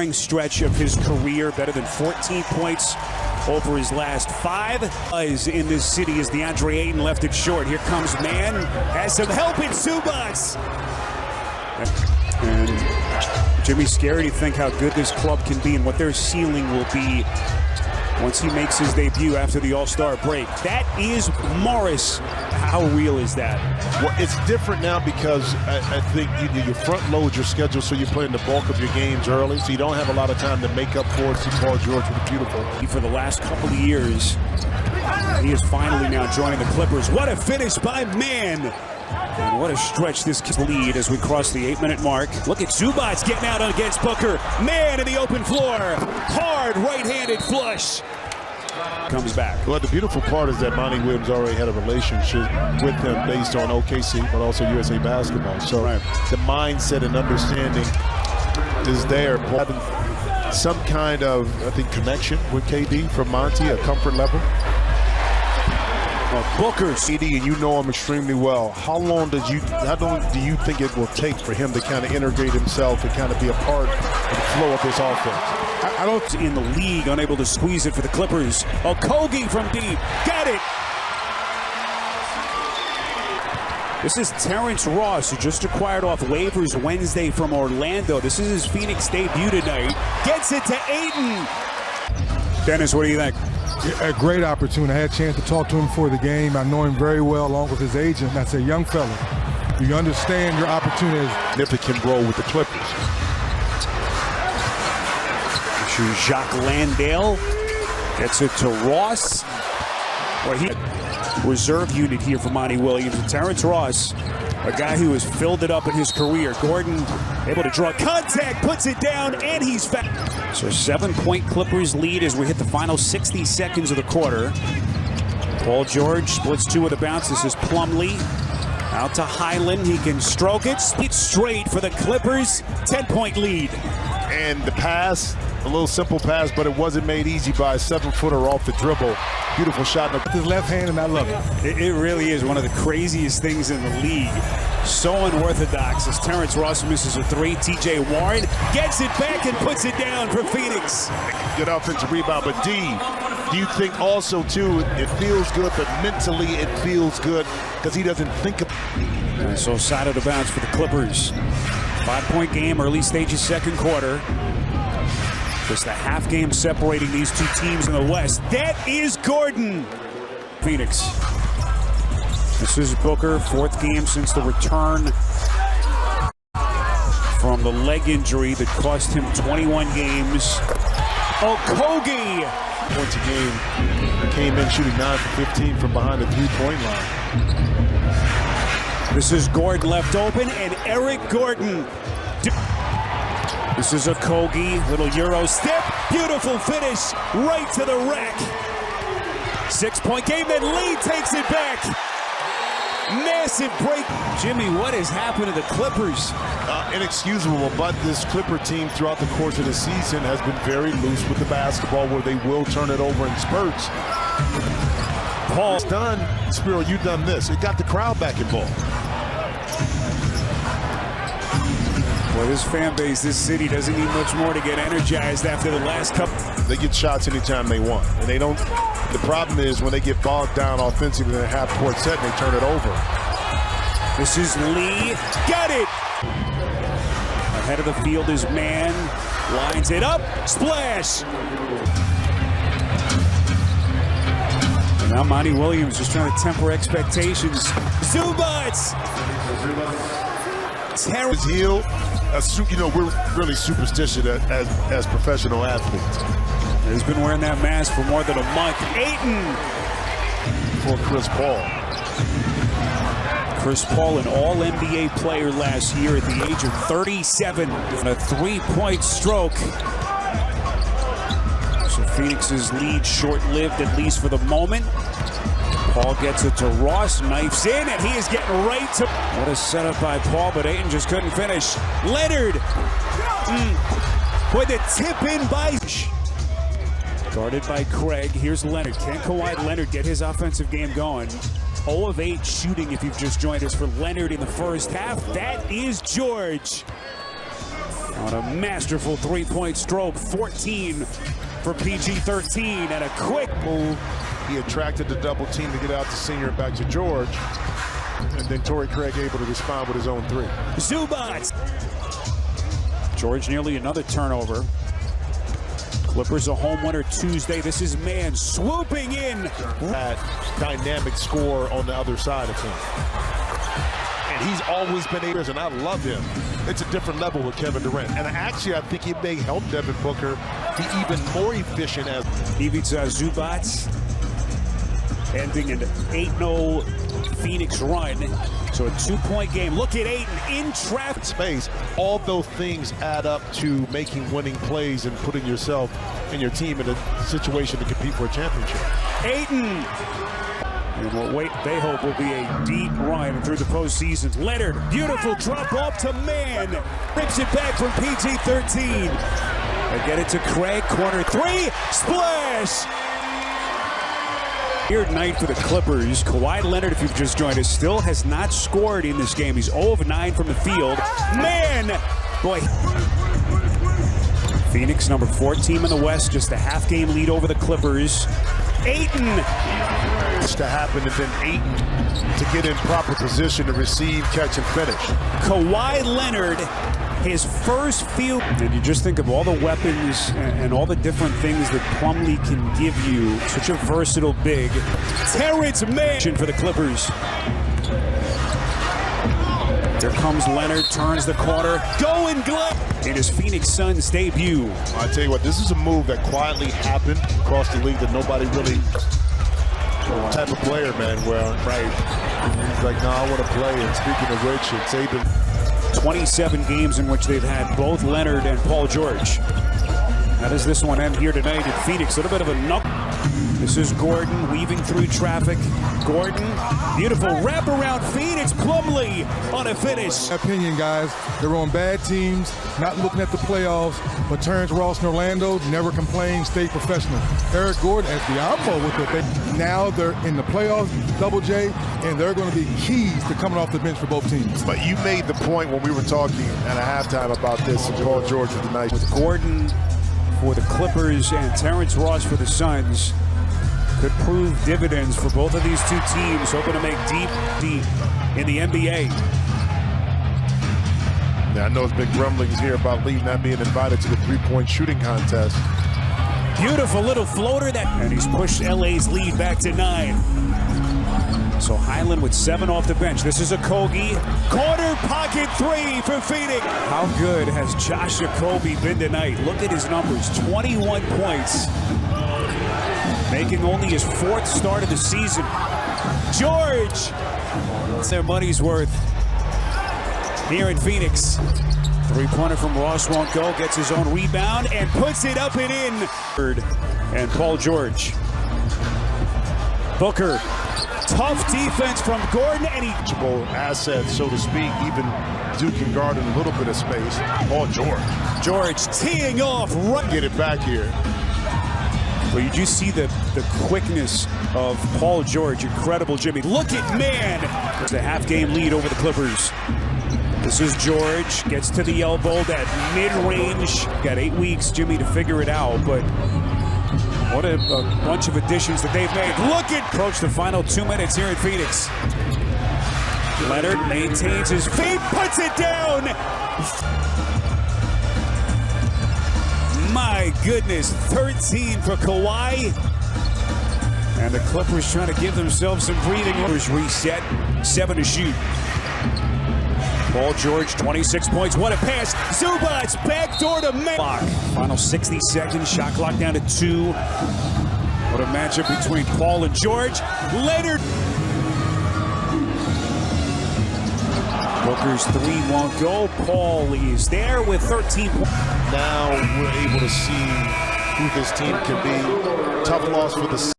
Stretch of his career, better than 14 points over his last 5. Is in this city as DeAndre Ayton left it short. Here comes man, has some help in Subats. And Jimmy's scary to think how good this club can be and what their ceiling will be once he makes his debut after the All-Star break. That is Morris. How real is that? Well, it's different now because I think you front load your schedule, so you're playing the bulk of your games early, so you don't have a lot of time to make up for it. See Paul George with a beautiful. For the last couple of years, he is finally now joining the Clippers. What a finish by man! And what a stretch this lead as we cross the 8-minute mark. Look at Subats getting out against Booker. Man in the open floor. Hard right-handed flush. Comes back. Well, the beautiful part is that Monty Williams already had a relationship with him based on OKC, but also USA Basketball. So the mindset and understanding is there. Having some kind of, I think, connection with KD from Monty, a comfort level. Booker, CD, and you know him extremely well. How long do you think it will take for him to kind of integrate himself and kind of be a part of the flow of this offense? I don't in the league, unable to squeeze it for the Clippers. Okogie from deep, got it. This is Terrence Ross, who just acquired off waivers Wednesday from Orlando. This is his Phoenix debut tonight. Gets it to Ayton. Dennis, what do you think? A great opportunity. I had a chance to talk to him before the game. I know him very well, along with his agent. I said, young fella, do you understand your opportunity? Significant role with the Clippers. Jacques Landale gets it to Ross. Well, he reserve unit here for Monty Williams. And Terrence Ross, a guy who has filled it up in his career. Gordon able to draw contact, puts it down, and he's back. So 7-point Clippers lead as we hit the final 60 seconds of the quarter. Paul George splits 2 with a bounce. This is Plumlee. Out to Highland. He can stroke it. It's straight for the Clippers. 10-point lead. And the pass, a little simple pass, but it wasn't made easy by a 7-footer off the dribble. Beautiful shot with his left hand, and I love it. It really is one of the craziest things in the league. So unorthodox as Terrence Ross misses a 3. TJ Warren gets it back and puts it down for Phoenix. Good offensive rebound, but D, do you think also, too, it feels good, but mentally it feels good because he doesn't think of. So side of the bounce for the Clippers. 5-point game, early stages, second quarter. Just a half game separating these two teams in the West. That is Gordon. Phoenix. This is Booker, 4th game since the return from the leg injury that cost him 21 games. Okogie. Points a game. Came in shooting 9 for 15 from behind the 3-point line. This is Gordon left open, and Eric Gordon. This is Okogie, little Euro step, beautiful finish, right to the rack. 6-point game, then Lee takes it back. Massive break. Jimmy, what has happened to the Clippers? Inexcusable, but this Clipper team throughout the course of the season has been very loose with the basketball where they will turn it over in spurts. Paul's done, Spiro, you've done this. It got the crowd back involved. Well, this fan base, this city doesn't need much more to get energized after the last couple. They get shots anytime they want, and they don't. The problem is when they get bogged down offensively in a half-court set and they turn it over. This is Lee, got it! Ahead of the field is man, lines it up, splash! And now Monty Williams just trying to temper expectations. Subats! His heel. You know, we're really superstitious as professional athletes. He's been wearing that mask for more than a month. Ayton for Chris Paul. Chris Paul, an all-NBA player last year at the age of 37. A 3-point stroke. So Phoenix's lead short-lived, at least for the moment. Paul gets it to Ross, knifes in, and he is getting right to. What a setup by Paul, but Ayton just couldn't finish. Leonard with a tip in by. Guarded by Craig. Here's Leonard. Can Kawhi Leonard get his offensive game going? 0 of 8 shooting if you've just joined us for Leonard in the first half. That is George. On a masterful three-point stroke, 14 for PG-13, and a quick move. He attracted the double team to get out to Senior back to George. And then Torrey Craig able to respond with his own three. Zubac. George nearly another turnover. Clippers a home winner Tuesday. This is man swooping in. That dynamic score on the other side of him. And he's always been able, and I love him. It's a different level with Kevin Durant. And actually, I think it may help Devin Booker be even more efficient as Ivica Zubac ending an 8-0 Phoenix run. So a 2-point game. Look at Ayton in traffic space. All those things add up to making winning plays and putting yourself and your team in a situation to compete for a championship. Ayton. And what they hope will be a deep run through the postseason. Leonard, beautiful drop off to man. Rips it back from PG-13. They get it to Craig, corner three, splash! Weird night for the Clippers. Kawhi Leonard, if you've just joined us, still has not scored in this game. He's 0 of 9 from the field. Man! Boy. Phoenix, number 4 team in the West, just a half-game lead over the Clippers. Ayton! To happen, and then Ayton to get in proper position to receive, catch, and finish. Kawhi Leonard, his first field. And you just think of all the weapons and all the different things that Plumlee can give you. Such a versatile big. Terrence Mann for the Clippers. There comes Leonard, turns the corner, going Glenn in his Phoenix Suns debut. I tell you what, this is a move that quietly happened across the league that nobody really type of player, man, where he's like, no, I want to play. And speaking of which, it's Aiden. 27 games in which they've had both Leonard and Paul George. How does this one end here tonight in Phoenix? A little bit of a knuckle. This is Gordon weaving through traffic. Gordon, beautiful wraparound feed. It's Plumlee on a finish. My opinion, guys, they're on bad teams, not looking at the playoffs, but Terrence Ross in Orlando never complained, stayed professional. Eric Gordon at the elbow with it. Now they're in the playoffs, Double J, and they're going to be keys to coming off the bench for both teams. But you made the point when we were talking at a halftime about this, and Paul George with the night. With Gordon for the Clippers and Terrence Ross for the Suns, could prove dividends for both of these two teams, hoping to make deep in the NBA. Yeah, I know there's been grumblings here about Lee not being invited to the three-point shooting contest. Beautiful little floater and he's pushed LA's lead back to 9. So Highland with 7 off the bench. This is Okogie. Corner pocket 3 for Phoenix. How good has Josh Okogie been tonight? Look at his numbers, 21 points. Making only his 4th start of the season. George! It's their money's worth here in Phoenix. Three-pointer from Ross won't go, gets his own rebound and puts it up and in. And Paul George. Booker, tough defense from Gordon, and he asset, so to speak. Even Duke can guard in a little bit of space. Paul George teeing off right. Get it back here. Well, you just see the quickness of Paul George. Incredible, Jimmy. Look at man. It's a half-game lead over the Clippers. This is George. Gets to the elbow, that mid-range. Got 8 weeks, Jimmy, to figure it out, but what a bunch of additions that they've made. Look at approach the final 2 minutes here in Phoenix. Leonard maintains his feet, puts it down. My goodness, 13 for Kawhi. And the Clippers trying to give themselves some breathing room. Reset, 7 to shoot. Paul George, 26 points, what a pass. Zubac, backdoor to Mack. Final 60 seconds, shot clock down to 2. What a matchup between Paul and George. Leonard. Booker's 3 won't go. Paul is there with 13 points. Now we're able to see who this team can be. Tough loss for the